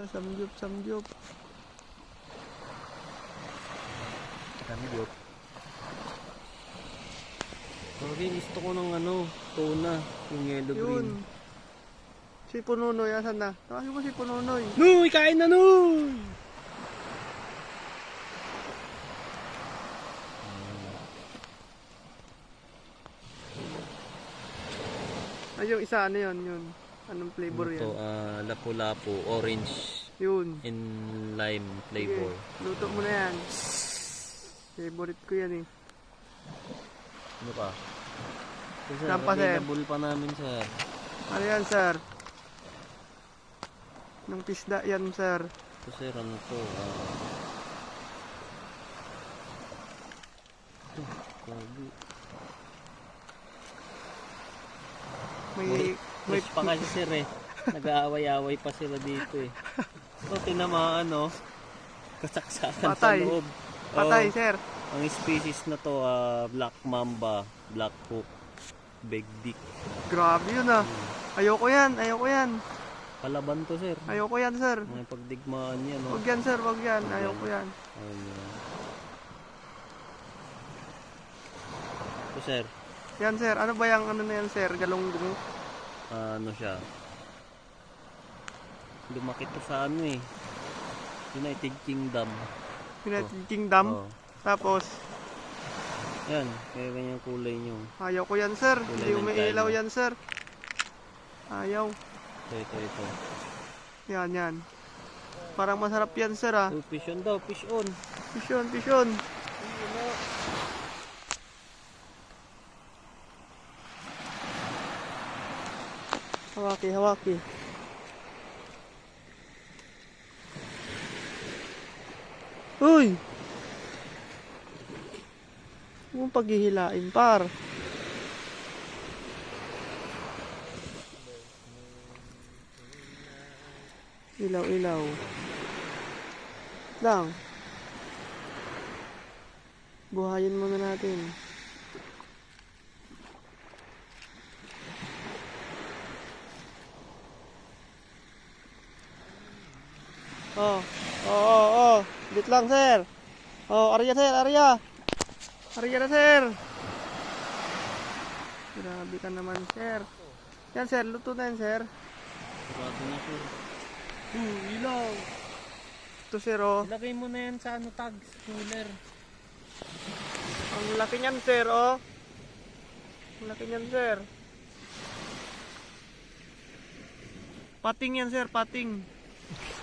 Samgyup, samgyup. Samgyup. Sorry, gusto ko ng tuna. Yung yellow green. Yun. Si Pununoy, asan na? Tawagin mo si Pununoy. Nuy! Kain na, Nuy! Ay, yung isa, ano yun? Yun. Anong flavor yan? Ito, lapu-lapu, orange Yun. and lime Sige, flavor. luto mo na yan. Favorite ko yan eh. Ano pa? So, sir, Saan pa, sir? available pa namin, sir. Ano yan, sir? Nung pisda yan, sir. Ito, sir, ano to? Grabe. May Fresh pa kasi, sir, eh. Nag-aaway-aaway pa sila dito, eh. So, tinamaan, no? Kasaksakan sa Patay. loob. patay, Oh, sir. ang species na to, black mamba, black hook, big dick. Grabe yun ah. Ayoko yan, ayoko yan. Palaban to, sir. Ayoko yan, sir. May pagdigmaan yan, no? Wag yan, sir, wag yan. Ayoko yan. Ayun yan. Ito, sir. Yan, sir. Ano ba yung ano na yan, sir? Galunggong? Ano siya? Lumaki to sa ano, eh. United Kingdom. United Kingdom? Oh. Tapos, Yan, kaya ganyang kulay nyo. ayaw ko yan, sir. Kulay Hindi ng umiilaw China. yan, sir. Ayaw. Ito. Yan, yan. Parang masarap yan, sir, ah. Oh, fish on daw, fish on. Pisyon, pisyon. Hawaki, hawaki. Uy! Huwag mong paghihilain, par. Ilaw, ilaw. Lang. Buhayin muna natin. Oh, oh. Bit lang, sir. Oh, Arya, sir, Arya. Arya na, sir. Grabe ka naman, sir. Yan, sir, luto na yan, sir. Sigurado na, sir. Ilaw. Ito, sir, oh. Ilagay mo na yan sa tags, cooler. Ang laki niyan, sir, oh. Ang laki niyan, sir. Pating yan, sir, pating.